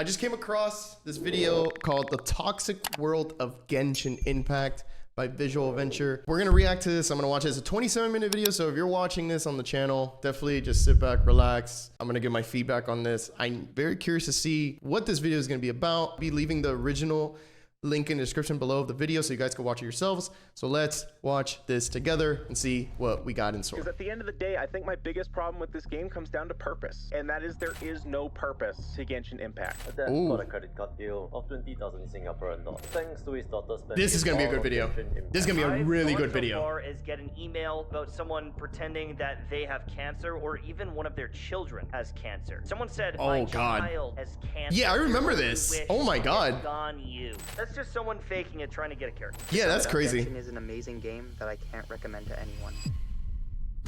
I just came across this video called The Toxic World of Genshin Impact by Visual Venture. We're gonna react to this. I'm gonna watch it. It's a 27-minute video, so if you're watching this on the channel, definitely just sit back, relax. I'm gonna give my feedback on this. I'm very curious to see what this video is gonna be about. I'll be leaving the original link in the description below of the video so you guys can watch it yourselves. So let's watch this together and see what we got in store. Because at the end of the day, I think my biggest problem with this game comes down to purpose. And that is there is no purpose to Genshin Impact. Dad got a credit card deal of 20,000 Singaporean dollars. Thanks to his daughter spending. This is gonna be a good video. This is gonna be a really good video. So far as get an email about someone pretending that they have cancer or even one of their children has cancer. Someone said, "My child has cancer." Yeah, I remember this. Oh my God. On you. That's just someone faking it, trying to get a character. Yeah, that's crazy. Genshin is an amazing game that I can't recommend to anyone.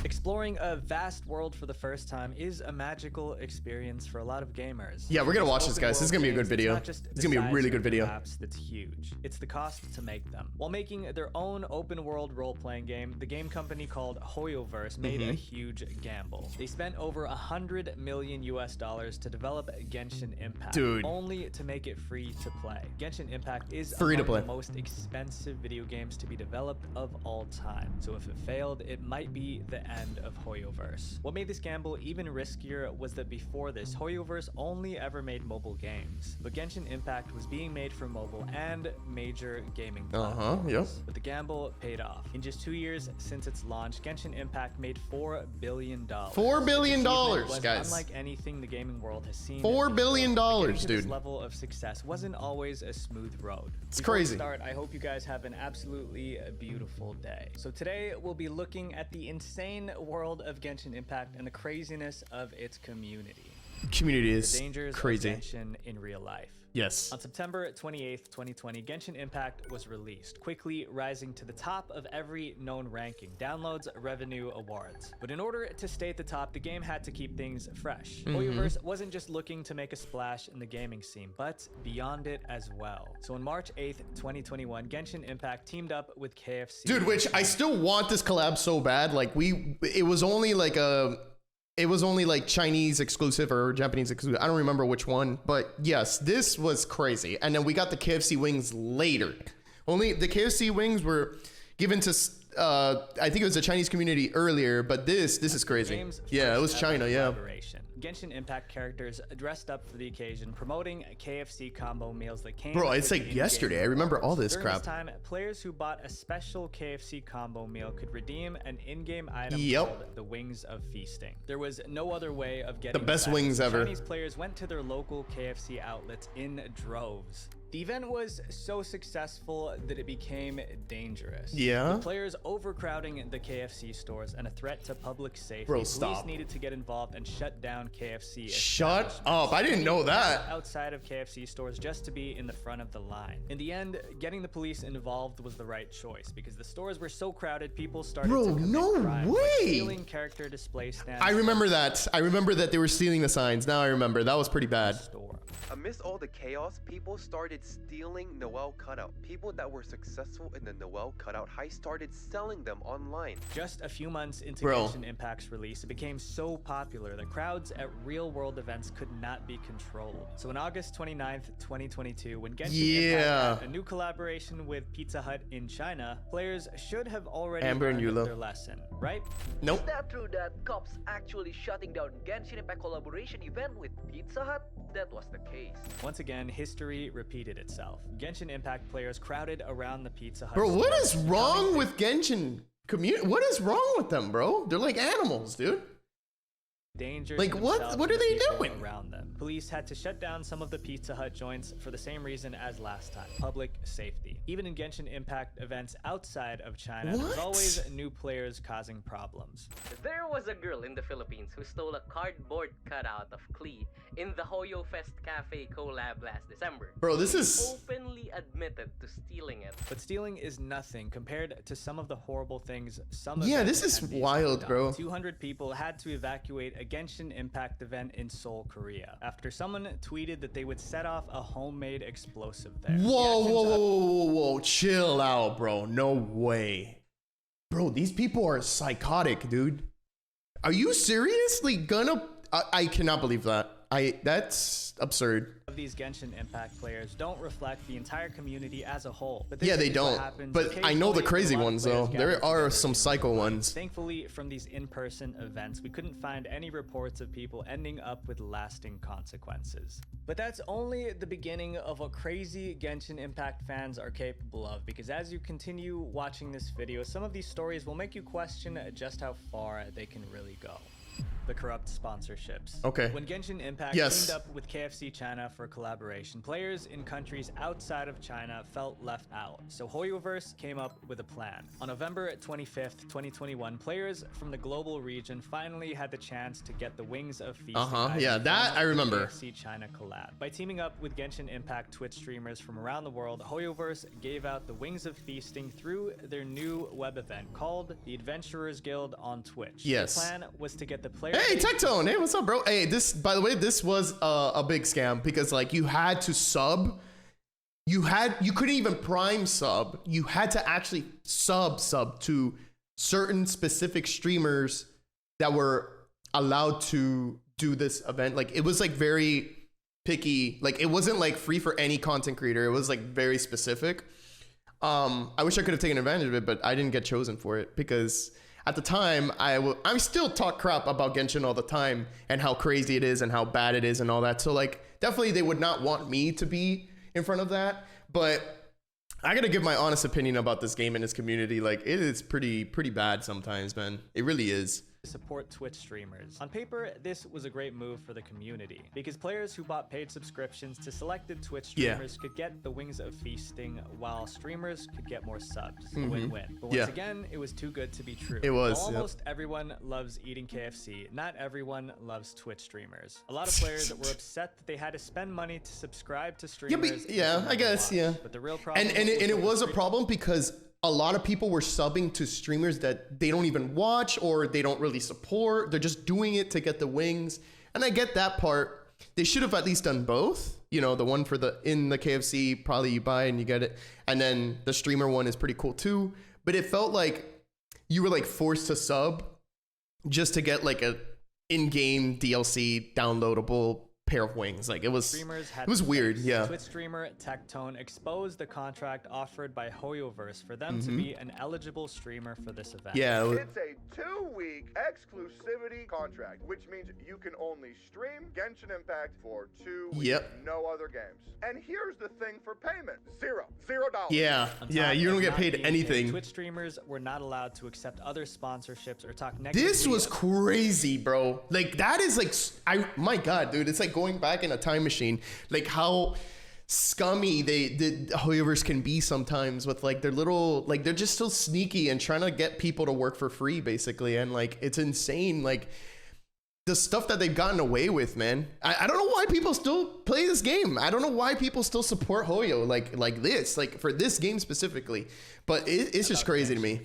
Exploring a vast world for the first time is a magical experience for a lot of gamers. Yeah, we're gonna watch this, guys. This is gonna be a good video. It's gonna be a really good video. That's huge. It's the cost to make them. While making their own open world role-playing game, the game company called Hoyoverse made a huge gamble. They spent over $100 million to develop Genshin Impact, only to make it free to play. Genshin Impact is free to play. The most expensive video games to be developed of all time. So if it failed, it might be the end of Hoyoverse. What made this gamble even riskier was that before this, Hoyoverse only ever made mobile games. But Genshin Impact was being made for mobile and major gaming platforms. But the gamble paid off. In just 2 years since its launch, Genshin Impact made $4 billion. $4 billion, guys. Unlike anything the gaming world has seen. $4 billion, dude. This level of success wasn't always a smooth road. It's crazy. Before we start, I hope you guys have an absolutely beautiful day. So today we'll be looking at the insane world of Genshin Impact and the craziness of its community. Community is the dangers crazy. Of Genshin in real life. Yes. On September 28th, 2020, Genshin Impact was released, quickly rising to the top of every known ranking, downloads, revenue, awards. But in order to stay at the top, the game had to keep things fresh. Hoyoverse wasn't just looking to make a splash in the gaming scene, but beyond it as well. So on March 8th, 2021, Genshin Impact teamed up with KFC. Dude, which I still want this collab so bad. Like it was only like Chinese exclusive or Japanese exclusive. I don't remember which one, but yes, this was crazy. And then we got the KFC wings later. Only the KFC wings were given to, I think it was the Chinese community earlier, but this is crazy. Yeah, it was China, yeah. Genshin Impact characters dressed up for the occasion, promoting KFC combo meals that came. Bro, it's like yesterday. I remember all this crap. During this time, players who bought a special KFC combo meal could redeem an in-game item called the Wings of Feasting. There was no other way of getting the best wings ever. Chinese players went to their local KFC outlets in droves. The event was so successful that it became dangerous. Yeah. The players overcrowding the KFC stores and a threat to public safety. Bro, stop. Police needed to get involved and shut down KFC. Shut up. I didn't know that. Outside of KFC stores just to be in the front of the line. In the end, getting the police involved was the right choice because the stores were so crowded, people started to commit crimes, like stealing character display stands. I remember that. I remember that they were stealing the signs. Now I remember. That was pretty bad. Amidst all the chaos, people started stealing Noel cutout. People that were successful in the Noel cutout heist started selling them online. Just a few months into Genshin Impact's release, it became so popular that crowds at real-world events could not be controlled. So on August 29th, 2022, when Genshin Impact had a new collaboration with Pizza Hut in China, players should have already learned their lesson, right? Nope. Is that true that cops actually shutting down Genshin Impact collaboration event with Pizza Hut? That was the case. Once again, history repeated itself. Genshin Impact players crowded around the Pizza Hut. Bro, what is wrong with Genshin community? What is wrong with them, bro? They're like animals, dude. Dangers like what are they doing around them? Police had to shut down some of the Pizza Hut joints for the same reason as last time: public safety. Even in Genshin Impact events outside of China, there's always new players causing problems. There was a girl in the Philippines who stole a cardboard cutout of Klee in the Hoyo Fest Cafe collab last December. Bro, this is openly admitted to stealing it. But stealing is nothing compared to some of the horrible things some this is wild, bro. 200 people had to evacuate a Genshin Impact event in Seoul, Korea, after someone tweeted that they would set off a homemade explosive there. Whoa, chill out, bro. No way. Bro, these people are psychotic, dude. Are you seriously gonna... I cannot believe that. That's absurd. of these Genshin Impact players don't reflect the entire community as a whole. But this Yeah, they is what don't. happens But I know the occasionally crazy when a lot of ones, though. players There gather are together some in psycho real life. ones. Thankfully, from these in-person events, we couldn't find any reports of people ending up with lasting consequences. But that's only the beginning of what crazy Genshin Impact fans are capable of, because as you continue watching this video, some of these stories will make you question just how far they can really go. The corrupt sponsorships. Okay. When Genshin Impact Yes. teamed up with KFC China for collaboration, players in countries outside of China felt left out. So HoYoverse came up with a plan. On November 25th, 2021, players from the global region finally had the chance to get the Wings of Feasting. Yeah, that I remember. KFC China collab. By teaming up with Genshin Impact Twitch streamers from around the world, HoYoverse gave out the Wings of Feasting through their new web event called the Adventurers Guild on Twitch. Yes. The plan was to get the players. Hey, Tectone. Hey, what's up, bro? Hey, by the way, this was a big scam because like you had to sub. You couldn't even prime sub. You had to actually sub to certain specific streamers that were allowed to do this event. Like it was like very picky. Like it wasn't like free for any content creator. It was like very specific. I wish I could have taken advantage of it, but I didn't get chosen for it because at the time, I still talk crap about Genshin all the time and how crazy it is and how bad it is and all that. So like, definitely they would not want me to be in front of that. But I gotta give my honest opinion about this game and its community. Like, it is pretty bad sometimes, man. It really is. Support Twitch streamers. On paper, this was a great move for the community because players who bought paid subscriptions to selected Twitch streamers could get the Wings of Feasting while streamers could get more subs. A win-win. But once again, it was too good to be true. It was. While almost everyone loves eating KFC, not everyone loves Twitch streamers. A lot of players were upset that they had to spend money to subscribe to streamers. I guess. But the real problem And it was a problem because a lot of people were subbing to streamers that they don't even watch or they don't really support. They're just doing it to get the wings. And I get that part. They should have at least done both. You know, the one for in the KFC, probably you buy and you get it. And then the streamer one is pretty cool too. But it felt like you were like forced to sub just to get like a in-game DLC downloadable pair of wings. Like it was weird. Yeah. Twitch streamer Tectone exposed the contract offered by HoYoverse for them to be an eligible streamer for this event. Yeah. It's a 2-week exclusivity contract, which means you can only stream Genshin Impact for 2 weeks. No other games. And here's the thing for payment: $0. Yeah. Yeah. You don't get paid anything. Twitch streamers were not allowed to accept other sponsorships or talk negatively. This was crazy, bro. Like that is like, my God, dude. It's like going back in a time machine. Like how scummy the HoYoverse can be sometimes with like their little, like they're just so sneaky and trying to get people to work for free basically. And like, it's insane. Like the stuff that they've gotten away with, man. I don't know why people still play this game. I don't know why people still support Hoyo like this, like for this game specifically. But it's just crazy to me.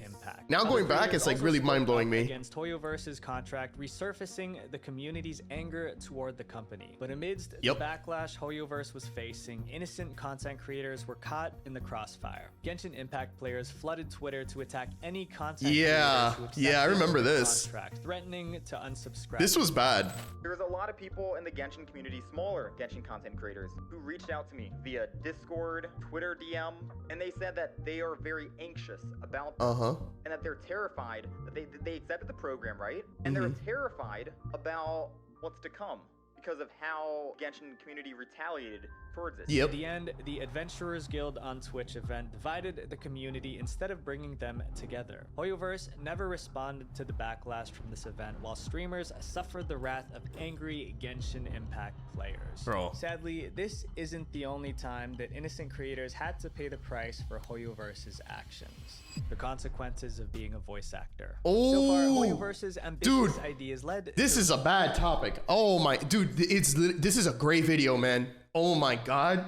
Now going back, it's like really mind-blowing me. Against HoYoverse's contract, resurfacing the community's anger toward the company. But amidst the backlash HoYoverse was facing, innocent content creators were caught in the crossfire. Genshin Impact players flooded Twitter to attack any content creators who accepted I remember this. Contract, threatening to unsubscribe. This was bad. There was a lot of people in the Genshin community, smaller Genshin content creators, who reached out to me via Discord, Twitter DM, and they said that they are very anxious about this, and that they're terrified that they accepted the program, right? And they're terrified about what's to come because of how Genshin community retaliated towards it. In the end, the Adventurers Guild on Twitch event divided the community instead of bringing them together. HoYoverse never responded to the backlash from this event, while streamers suffered the wrath of angry Genshin Impact players. Bro. Sadly, this isn't the only time that innocent creators had to pay the price for HoYoverse's actions. The consequences of being a voice actor. So far, HoYoverse's ambitious ideas led. This is a bad topic. Oh my, dude, this is a great video, man. Oh my God.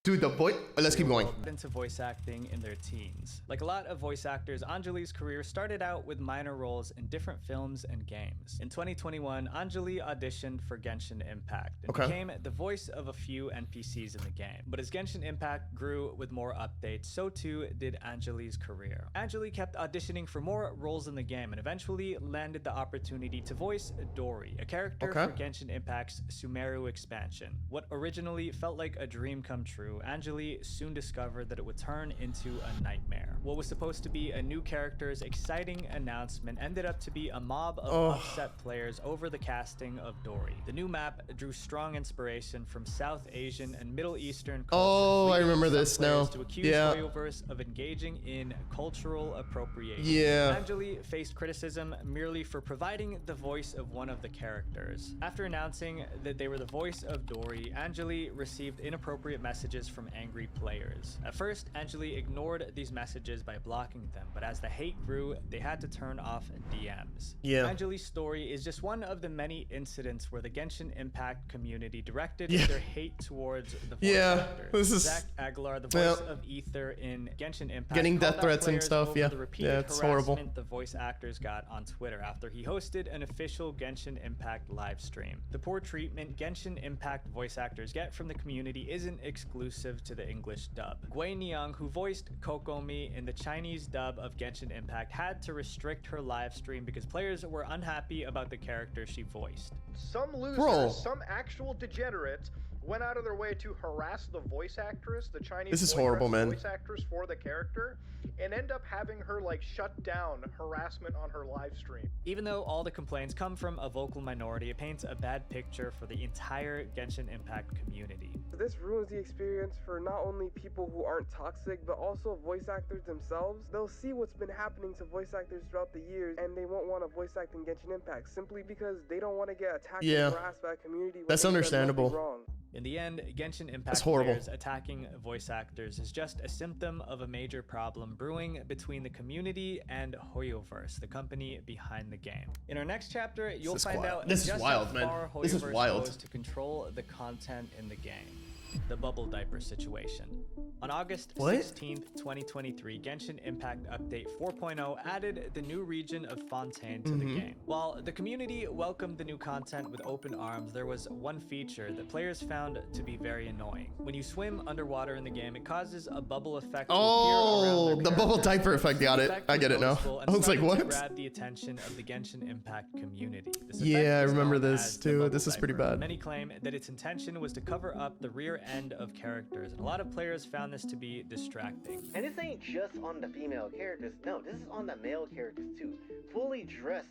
Dude, the voice. Let's keep going. Into voice acting in their teens. Like a lot of voice actors, Anjali's career started out with minor roles in different films and games. In 2021, Anjali auditioned for Genshin Impact and became the voice of a few NPCs in the game. But as Genshin Impact grew with more updates, so too did Anjali's career. Anjali kept auditioning for more roles in the game and eventually landed the opportunity to voice Dori, a character for Genshin Impact's Sumeru expansion. What originally felt like a dream come true, Anjali soon discovered that it would turn into a nightmare. What was supposed to be a new character's exciting announcement ended up to be a mob of upset players over the casting of Dori. The new map drew strong inspiration from South Asian and Middle Eastern cultures. I remember this now. To accuse Hoyoverse of engaging in cultural appropriation. Anjali faced criticism merely for providing the voice of one of the characters. After announcing that they were the voice of Dori, Anjali received inappropriate messages from angry players. At first, Anjali ignored these messages by blocking them, but as the hate grew, they had to turn off DMs. Anjali's story is just one of the many incidents where the Genshin Impact community directed their hate towards the voice actors. Zach Aguilar, the voice of Ether in Genshin Impact, getting death threats and stuff. The repeated harassment the voice actors got on Twitter after he hosted an official Genshin Impact live stream. The poor treatment Genshin Impact voice actors get from the community isn't exclusive to the English dub. Gui Niang, who voiced Kokomi in the Chinese dub of Genshin Impact, had to restrict her live stream because players were unhappy about the character she voiced. Some losers, some actual degenerates, went out of their way to harass the voice actress, the Chinese voice actress for the character, and end up having her like shut down harassment on her live stream. Even though all the complaints come from a vocal minority, it paints a bad picture for the entire Genshin Impact community. This ruins the experience for not only people who aren't toxic, but also voice actors themselves. They'll see what's been happening to voice actors throughout the years, and they won't want to voice act in Genshin Impact simply because they don't want to get attacked and harassed by a community. That's understandable. In the end, Genshin Impact players attacking voice actors is just a symptom of a major problem brewing between the community and Hoyoverse, the company behind the game. In our next chapter, you'll find out just how far Hoyoverse goes to control the content in the game. The bubble diaper situation. On August 16th, 2023, Genshin Impact Update 4.0 added the new region of Fontaine to the game. While the community welcomed the new content with open arms, there was one feature that players found to be very annoying. When you swim underwater in the game, it causes a bubble effect to appear around the bubble diaper effect. Got it. I get it now. I was like, what? To grab the attention of the Genshin Impact community. I remember this too. This is pretty bad. Many claim that its intention was to cover up the rear end of characters, and a lot of players found this to be distracting. And this ain't just on the female characters, no, this is on the male characters too. Fully dressed,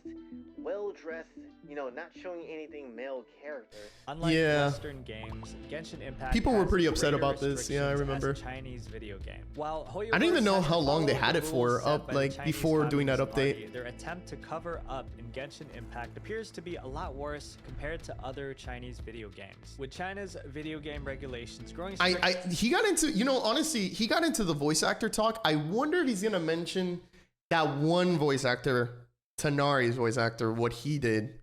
well dressed, you know, not showing anything male character. Unlike Western games, Genshin Impact people were pretty upset about this. I remember. Chinese video game. While I don't even know how long they had it for up like before doing that update. Their attempt to cover up in Genshin Impact appears to be a lot worse compared to other Chinese video games. With China's video game regulations growing he got into, you know, honestly, he got into the voice actor talk. I wonder if he's gonna mention that one voice actor, Tanari's voice actor, what he did.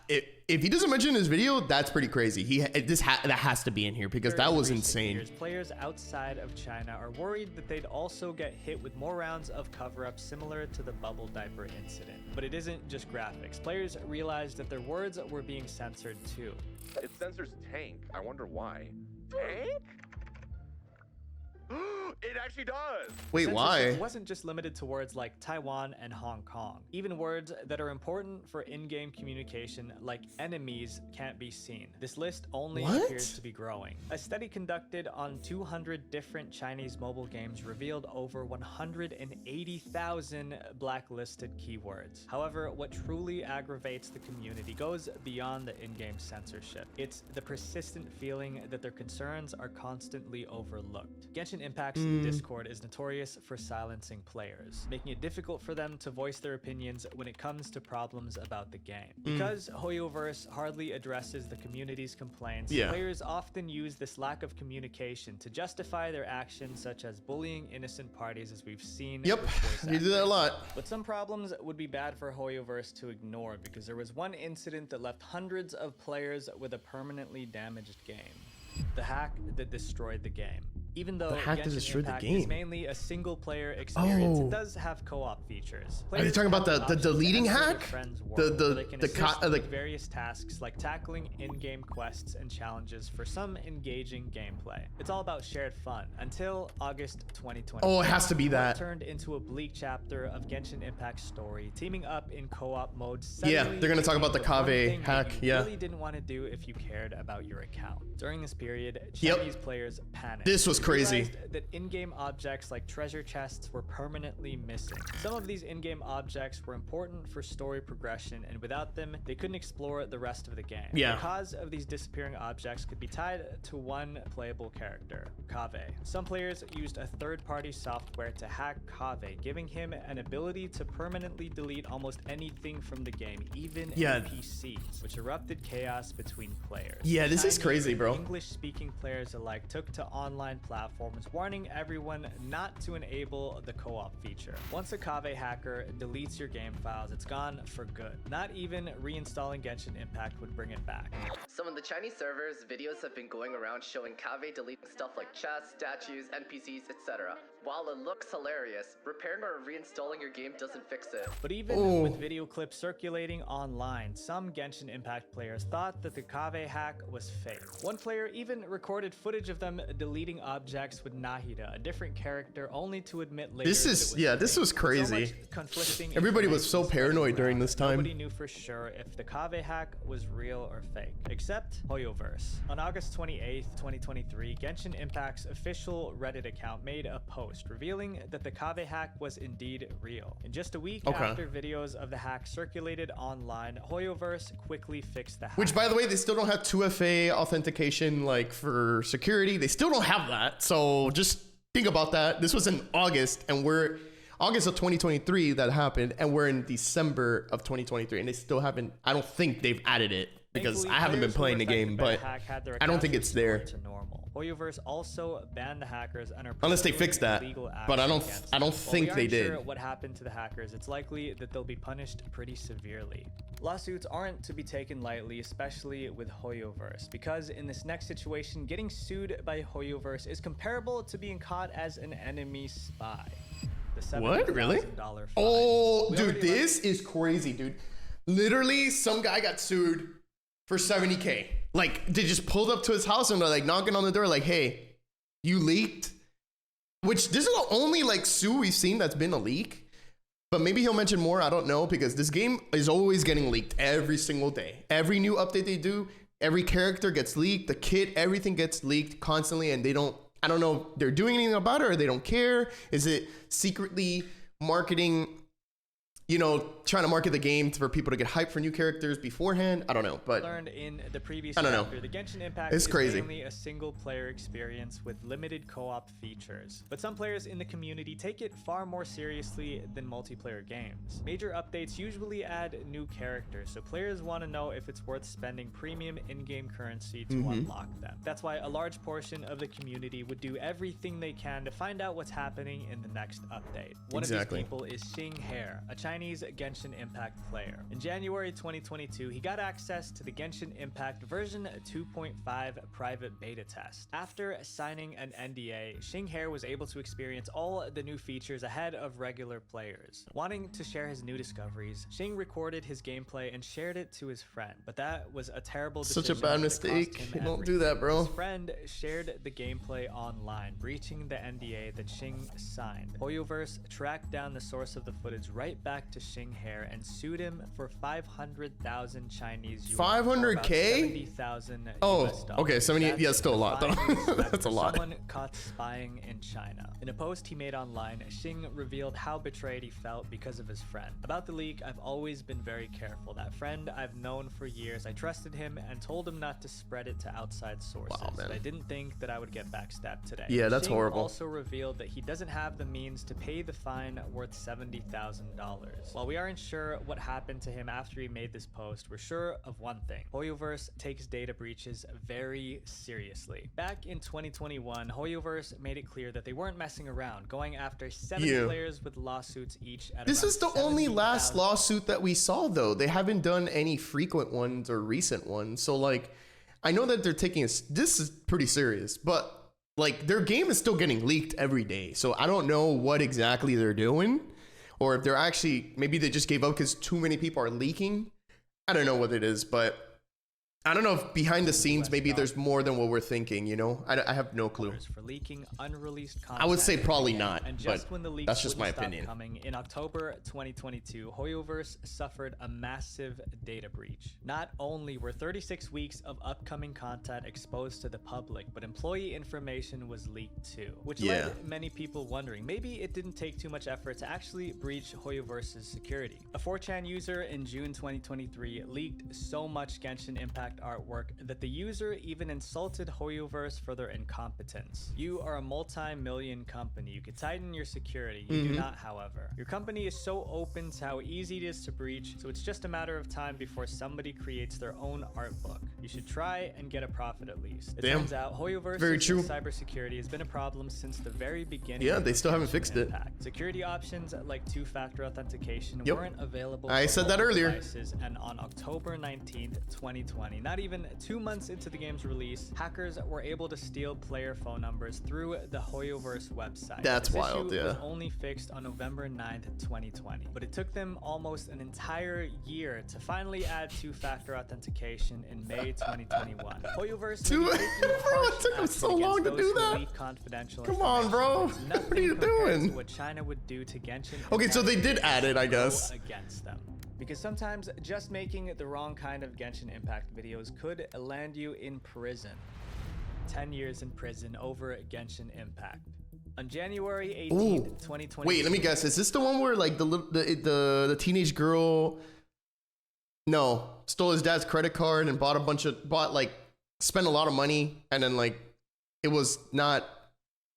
If he doesn't mention his video, that's pretty crazy. That has to be in here because that was insane. Players outside of China are worried that they'd also get hit with more rounds of cover-up similar to the bubble diaper incident. But it isn't just graphics. Players realized that their words were being censored too. It censors tank. I wonder why. Tank? It actually does. Wait, why? It wasn't just limited to words like Taiwan and Hong Kong. Even words that are important for in-game communication, like enemies, can't be seen. This list only appears to be growing. A study conducted on 200 different Chinese mobile games revealed over 180,000 blacklisted keywords. However, what truly aggravates the community goes beyond the in-game censorship. It's the persistent feeling that their concerns are constantly overlooked. Genshin Impact's Discord is notorious for silencing players, making it difficult for them to voice their opinions when it comes to problems about the game. Because Hoyoverse hardly addresses the community's complaints, players often use this lack of communication to justify their actions, such as bullying innocent parties, as we've seen. Yep, you do that a lot. But some problems would be bad for Hoyoverse to ignore, because there was one incident that left hundreds of players with a permanently damaged game. the hack that destroyed the game. Even though The hack that Genshin destroyed the Impact game. is mainly a single-player experience, Oh. it does have co-op features. Are you talking about the deleting hack? The various tasks like tackling in-game quests and challenges for some engaging gameplay. It's all about shared fun until August 2020. Oh, it has to be that. It turned into a bleak chapter of Genshin Impact's story, teaming up in co-op mode. Yeah, they're gonna talk about the Kaveh hack. You Yeah. really didn't want to do if you cared about your account. During this period, Chinese players panicked. This was crazy. Realized that in-game objects like treasure chests were permanently missing. Some of these in-game objects were important for story progression, and without them, they couldn't explore the rest of the game. Yeah. The cause of these disappearing objects could be tied to one playable character, Kaveh. Some players used a third-party software to hack Kaveh, giving him an ability to permanently delete almost anything from the game, even NPCs, which erupted chaos between players. Yeah, this is crazy, bro. English-speaking players alike took to online platforms, warning everyone not to enable the co-op feature. Once a Kaveh hacker deletes your game files, it's gone for good. Not even reinstalling Genshin Impact would bring it back. So on the Chinese servers, videos have been going around showing Kaveh deleting stuff like chats, statues, NPCs, etc. While it looks hilarious, repairing or reinstalling your game doesn't fix it. But even with video clips circulating online, some Genshin Impact players thought that the Kaveh hack was fake. One player even recorded footage of them deleting objects with Nahida, a different character, only to admit later This is, yeah, this was crazy. Conflicting Everybody was so paranoid during this time. Nobody knew for sure if the Kaveh hack was real or fake, except HoYoverse. On August 28th, 2023, Genshin Impact's official Reddit account made a post revealing that the Kaveh hack was indeed real. In just a week after videos of the hack circulated online, HoYoverse quickly fixed the hack. Which, by the way, they still don't have 2FA authentication, like, for security. They still don't have that. So just think about that. This was in August, and we're August of 2023 that happened, and we're in December of 2023, and they still haven't. I don't think they've added it because I haven't been playing the game, but I don't think it's there. HoYoverse also banned the hackers and are Unless they fix that, but I don't think they did. Sure what happened to the hackers. It's likely that they'll be punished pretty severely. Lawsuits aren't to be taken lightly, especially with HoYoverse, because in this next situation, getting sued by HoYoverse is comparable to being caught as an enemy spy. What? Really? Oh, dude, this is crazy, dude. Literally, some guy got sued for 70K. Like, they just pulled up to his house and they're like knocking on the door, like, "Hey, you leaked." Which this is the only like sue we've seen that's been a leak. But maybe he'll mention more. I don't know, because this game is always getting leaked every single day. Every new update they do, every character gets leaked. The kit, everything gets leaked constantly, and they don't. I don't know if they're doing anything about it or they don't care. Is it secretly marketing, you know, trying to market the game for people to get hyped for new characters beforehand? I don't know, but learned in the previous I don't know. chapter, the Genshin Impact It's crazy. is mainly a single-player experience with limited co-op features. But some players in the community take it far more seriously than multiplayer games. Major updates usually add new characters, so players want to know if it's worth spending premium in-game currency to unlock them. That's why a large portion of the community would do everything they can to find out what's happening in the next update. One of these people is Xing Hair, a Chinese Genshin Impact player. In January 2022, he got access to the Genshin Impact version 2.5 private beta test. After signing an NDA, Xing Hair was able to experience all the new features ahead of regular players. Wanting to share his new discoveries, Xing recorded his gameplay and shared it to his friend, but that was a terrible decision. Such a bad mistake. Don't do that, bro. His friend shared the gameplay online, breaching the NDA that Xing signed. HoYoverse tracked down the source of the footage right back to Xing Hair and sued him for 500,000 Chinese yuan. 500K? 70,000 Oh, US dollars. okay, 70. Yeah, still a lot though. That's a lot. Someone caught spying in China. In a post he made online, Xing revealed how betrayed he felt because of his friend. About the leak, "I've always been very careful. That friend I've known for years. I trusted him and told him not to spread it to outside sources. But I didn't think that I would get backstabbed today." Yeah, that's Xing horrible. also revealed that he doesn't have the means to pay the fine worth $70,000. While we aren't sure what happened to him after he made this post, we're sure of one thing. HoYoverse takes data breaches very seriously. Back in 2021, HoYoverse made it clear that they weren't messing around, going after 7 players with lawsuits each at This is the only last lawsuit that we saw, though. They haven't done any frequent ones or recent ones. So, like, I know that they're taking this is pretty serious, but like their game is still getting leaked every day. So I don't know what exactly they're doing, or if they're actually, maybe they just gave up because too many people are leaking. I don't know what it is, but I don't know if behind the scenes, maybe there's more than what we're thinking, you know? I have no clue. For leaking unreleased content. I would say probably not, and just but when the leaks that's just my wouldn't stop opinion. Coming, in October 2022, Hoyoverse suffered a massive data breach. Not only were 36 weeks of upcoming content exposed to the public, but employee information was leaked too, which led many people wondering, maybe it didn't take too much effort to actually breach Hoyoverse's security. A 4chan user in June 2023 leaked so much Genshin Impact artwork that the user even insulted Hoyoverse for their incompetence. You are a multi-million company. You could tighten your security. You do not, however. Your company is so open to how easy it is to breach, so it's just a matter of time before somebody creates their own art book. You should try and get a profit at least. It turns out Hoyoverse's cybersecurity has been a problem since the very beginning. Yeah, they still haven't fixed it. Security options like two-factor authentication weren't available. I said that earlier. Devices, and on October 19th, 2020, not even 2 months into the game's release, hackers were able to steal player phone numbers through the Hoyoverse website. That's this wild, issue was only fixed on November 9th, 2020, but it took them almost an entire year to finally add two-factor authentication in May 2021. Hoyoverse it took them so long to do that. Come on, bro. What are you doing? What China would do to Genshin. Okay, so they did add it, I guess. Against them. Because sometimes just making the wrong kind of Genshin Impact videos could land you in prison. 10 years in prison over Genshin Impact. On January 18th, 2020. Wait, let me guess. Is this the one where like the teenage girl stole his dad's credit card and spent a lot of money, and then like it was not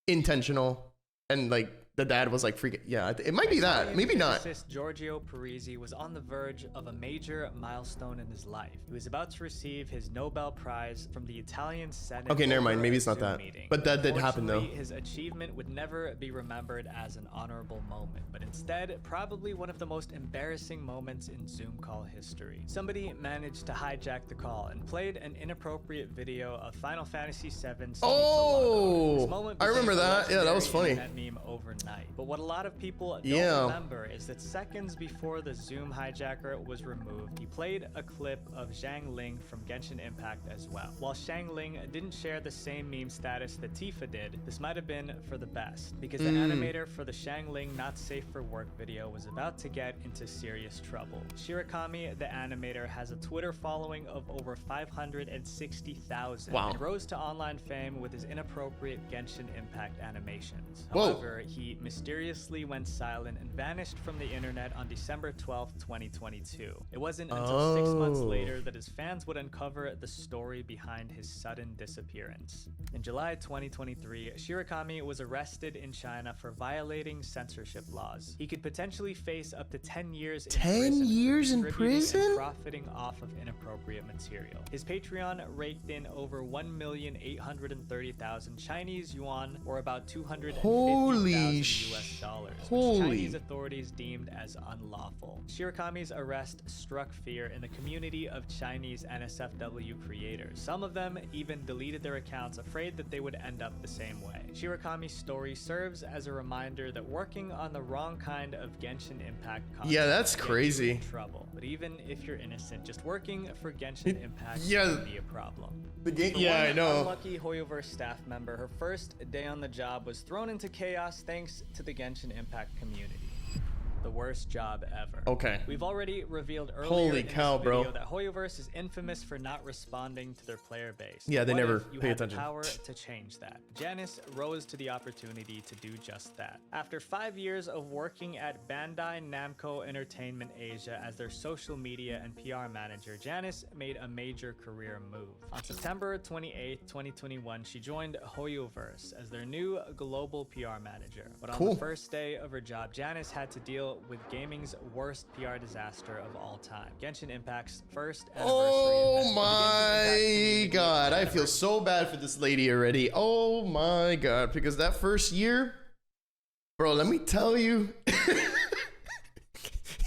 intentional, and like the dad was like freaking, it might be that, maybe not. Giorgio Parisi was on the verge of a major milestone in his life. He was about to receive his Nobel Prize from the Italian Senate. Okay, never mind, maybe it's not that. But that did happen though. His achievement would never be remembered as an honorable moment, but instead probably one of the most embarrassing moments in Zoom call history. Somebody managed to hijack the call and played an inappropriate video of Final Fantasy VII. I remember that. Yeah, that was funny. That meme overnight. But what a lot of people don't remember is that seconds before the Zoom hijacker was removed, he played a clip of Zhang Ling from Genshin Impact as well. While Zhang Ling didn't share the same meme status that Tifa did, this might have been for the best, because the animator for the Zhang Ling Not Safe for Work video was about to get into serious trouble. Shirakami, the animator, has a Twitter following of over 560,000 and rose to online fame with his inappropriate Genshin Impact animations. However, he mysteriously went silent and vanished from the internet on December 12th, 2022. It wasn't until 6 months later that his fans would uncover the story behind his sudden disappearance. In July 2023, Shirakami was arrested in China for violating censorship laws. He could potentially face up to 10 years in prison. 10 years in prison? And profiting off of inappropriate material. His Patreon raked in over 1,830,000 Chinese yuan, or about $250,000 US dollars, which Chinese authorities deemed as unlawful. Shirakami's arrest struck fear in the community of Chinese NSFW creators. Some of them even deleted their accounts, afraid that they would end up the same way. Shirakami's story serves as a reminder that working on the wrong kind of Genshin Impact content that's crazy. in trouble. But even if you're innocent, just working for Genshin Impact can be a problem. I know. Unlucky Hoyoverse staff member, her first day on the job was thrown into chaos thanks to the Genshin Impact community. The worst job ever. Okay. We've already revealed earlier Holy in cow, this video bro. that Hoyoverse is infamous for not responding to their player base. Yeah, they What never if you pay had the attention. power to change that? Janice rose to the opportunity to do just that. After 5 years of working at Bandai Namco Entertainment Asia as their social media and PR manager, Janice made a major career move. On September 28, 2021, she joined Hoyoverse as their new global PR manager. But on the first day of her job, Janice had to deal with gaming's worst PR disaster of all time. Genshin Impact's first anniversary event. My God, I feel so bad for this lady already. Oh my God, because that first year, bro, let me tell you,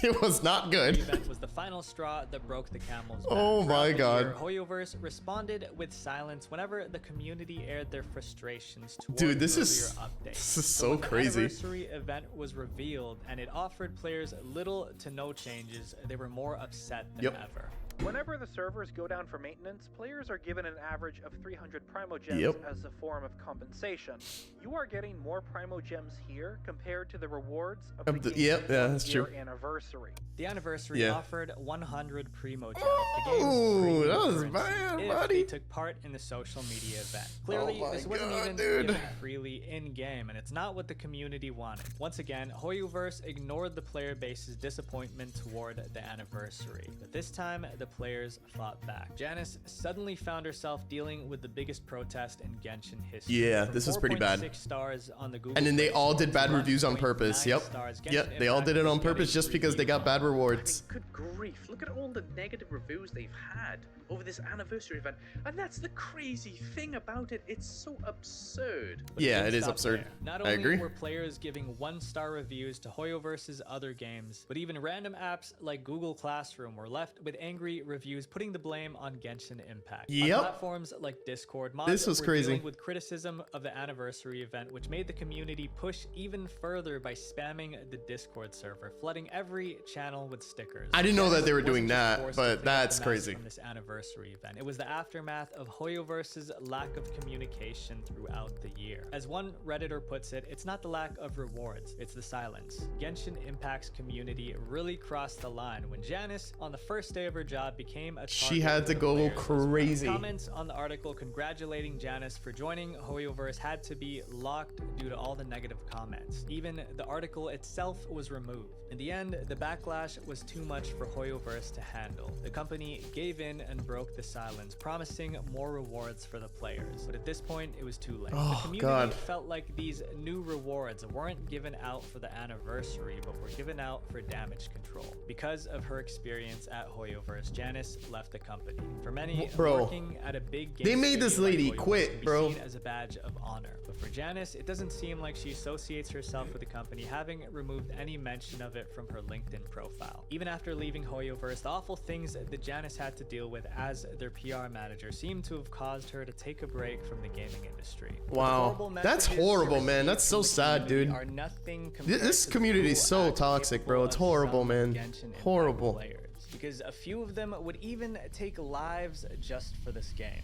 it was not good. The event was the final straw that broke the camel's back. Oh my God. Hoyoverse responded with silence whenever the community aired their frustrations towards Dude, this is so crazy. The anniversary event was revealed and it offered players little to no changes. They were more upset than ever. Whenever the servers go down for maintenance, players are given an average of 300 Primo Gems as a form of compensation. You are getting more Primo Gems here compared to the rewards of the game's that's true. anniversary. The anniversary offered 100 Primo Gems. Oh, that was bad, buddy. They took part in the social media event. Clearly, this wasn't even given freely in-game, and it's not what the community wanted. Once again, Hoyoverse ignored the player base's disappointment toward the anniversary. But this time, the players fought back. Janice suddenly found herself dealing with the biggest protest in Genshin history. Yeah, this was pretty bad. 6 stars on the Google and then they all did bad reviews on purpose. Yep, they all did it on purpose just because they got bad rewards. I mean, good grief, look at all the negative reviews they've had over this anniversary event. And that's the crazy thing about it. It's so absurd. But yeah, it is absurd. Not I agree. only were players giving 1-star reviews to Hoyoverse's other games, but even random apps like Google Classroom were left with angry reviews putting the blame on Genshin Impact. On platforms like Discord, mods were dealing with criticism of the anniversary event, which made the community push even further by spamming the Discord server, flooding every channel with stickers. I didn't know that they were doing that, but that's crazy. From this anniversary event, it was the aftermath of Hoyoverse's lack of communication throughout the year. As one Redditor puts it, it's not the lack of rewards, it's the silence. Genshin Impact's community really crossed the line when Janice, on the first day of her job, became a she had to go crazy. Comments on the article congratulating Janice for joining Hoyoverse had to be locked due to all the negative comments. Even the article itself was removed. In the end, the backlash was too much for Hoyoverse to handle. The company gave in and broke the silence, promising more rewards for the players. But at this point, it was too late. The community felt like these new rewards weren't given out for the anniversary, but were given out for damage control. Because of her experience at Hoyoverse, Janice left the company. For many, working at a big game, they made this lady quit, bro. Seen as a badge of honor. But for Janice, it doesn't seem like she associates herself with the company, having removed any mention of it from her LinkedIn profile. Even after leaving Hoyoverse, the awful things that Janice had to deal with as their PR manager seemed to have caused her to take a break from the gaming industry. Wow, that's horrible, man. That's so sad, dude. This community is so toxic, bro. It's horrible, man. Horrible. Because a few of them would even take lives just for this game.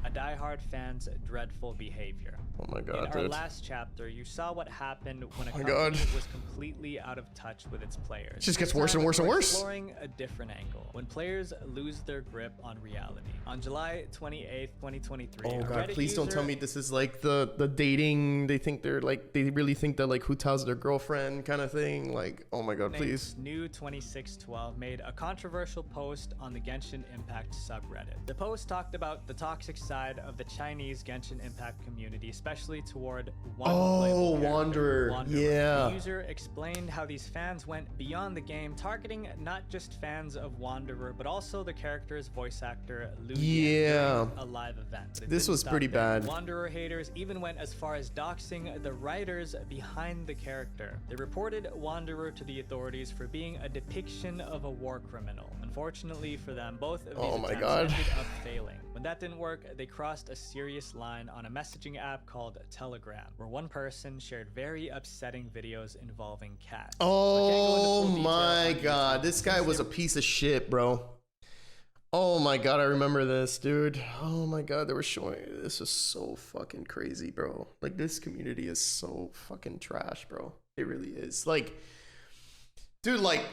A diehard fan's dreadful behavior. Oh my god, In our last chapter, you saw what happened when a company was completely out of touch with its players. It just gets worse and worse and worse. Exploring a different angle. When players lose their grip on reality. On July 28th, 2023. Oh god, please don't tell me this is like the dating. They think they're like, they really think that like who tells their girlfriend kind of thing. Like, oh my god, please. New 2612 made a controversial post on the Genshin Impact subreddit. The post talked about the toxic side of the Chinese Genshin Impact community, especially toward one Wanderer. Yeah. The user explained how these fans went beyond the game, targeting not just fans of Wanderer, but also the character's voice actor, Lu Yan, during a live event. This was pretty bad. Wanderer haters even went as far as doxing the writers behind the character. They reported Wanderer to the authorities for being a depiction of a war criminal. Unfortunately for them, both of these attempts ended up failing. When that didn't work, they crossed a serious line on a messaging app called Telegram, where one person shared very upsetting videos involving cats. Oh my god, this guy was a piece of shit, bro. Oh my god, I remember this, dude. Oh my god, they were showing, this is so fucking crazy, bro. Like, this community is so fucking trash, bro. It really is. Like, dude, like,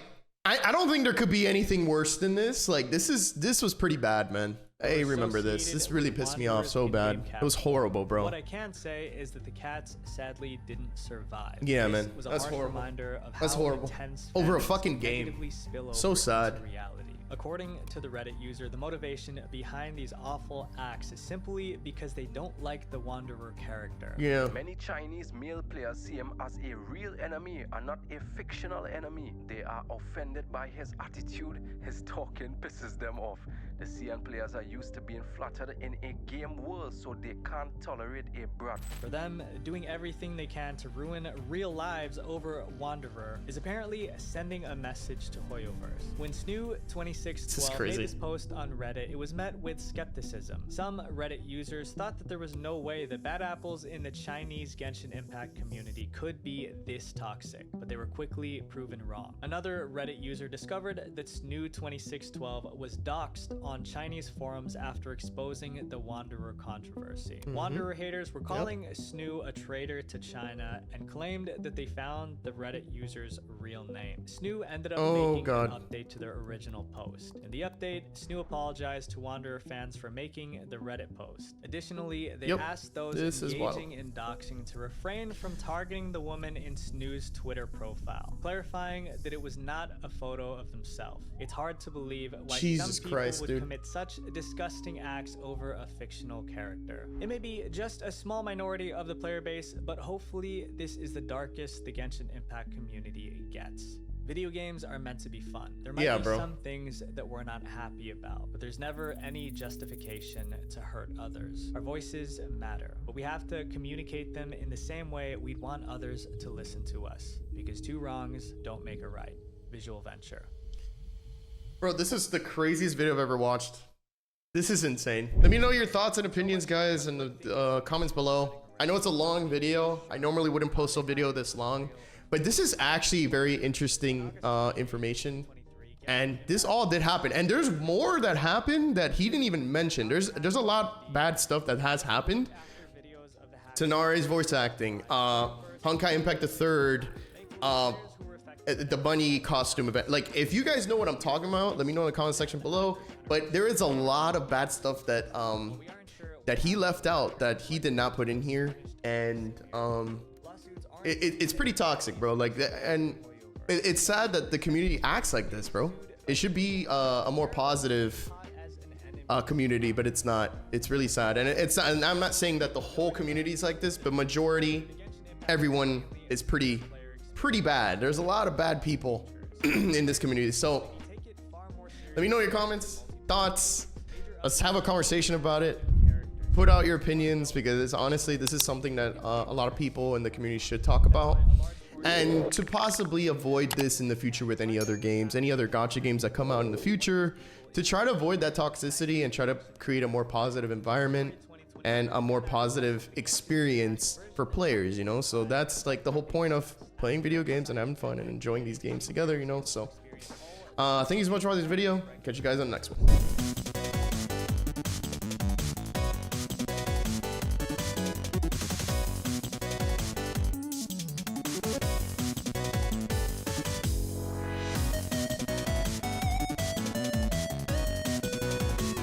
I don't think there could be anything worse than this. Like, this was pretty bad, man. I remember this. This really pissed me off so bad. It was horrible, bro. What I can say is that the cats sadly didn't survive. Yeah, man. That's horrible. That's horrible. Over a fucking game. So sad. According to the Reddit user, the motivation behind these awful acts is simply because they don't like the Wanderer character. Yeah. Many Chinese male players see him as a real enemy and not a fictional enemy. They are offended by his attitude. His talking pisses them off. The CN players are used to being flattered in a game world, so they can't tolerate a brat. For them, doing everything they can to ruin real lives over Wanderer is apparently sending a message to Hoyoverse. When Snoo2612 made this post on Reddit, it was met with skepticism. Some Reddit users thought that there was no way that bad apples in the Chinese Genshin Impact community could be this toxic, but they were quickly proven wrong. Another Reddit user discovered that Snoo2612 was doxxed on Chinese forums after exposing the Wanderer controversy. Wanderer haters were calling Snoo a traitor to China and claimed that they found the Reddit user's real name. Snoo ended up making an update to their original post. In the update, Snoo apologized to Wanderer fans for making the Reddit post. Additionally, they asked those engaging in doxing to refrain from targeting the woman in Snoo's Twitter profile, clarifying that it was not a photo of themselves. It's hard to believe why some people would commit such disgusting acts over a fictional character. It may be just a small minority of the player base, but hopefully this is the darkest the Genshin Impact community gets. Video games are meant to be fun. There might be some things that we're not happy about, but there's never any justification to hurt others. Our voices matter, but we have to communicate them in the same way we'd want others to listen to us, because two wrongs don't make a right. Visual Venture. Bro, this is the craziest video I've ever watched. This is insane. Let me know your thoughts and opinions, guys, in the comments below. I know it's a long video. I normally wouldn't post a video this long, but this is actually very interesting information. And this all did happen. And there's more that happened that he didn't even mention. There's a lot bad stuff that has happened. Tanare's voice acting, Honkai Impact III, the bunny costume event. Like, if you guys know what I'm talking about, let me know in the comment section below. But there is a lot of bad stuff that that he left out, that he did not put in here, and it's pretty toxic, bro. Like, and it's sad that the community acts like this, bro. It should be a more positive community, but it's not. It's really sad, and and I'm not saying that the whole community is like this, but majority, everyone is pretty bad. There's a lot of bad people in this community. So let me know your comments, thoughts. Let's have a conversation about it. Put out your opinions, because honestly, this is something that a lot of people in the community should talk about. And to possibly avoid this in the future with any other games, any other gacha games that come out in the future, to try to avoid that toxicity and try to create a more positive environment and a more positive experience for players, you know? So that's like the whole point of playing video games and having fun and enjoying these games together, you know? So thank you so much for watching this video. Catch you guys on the next one.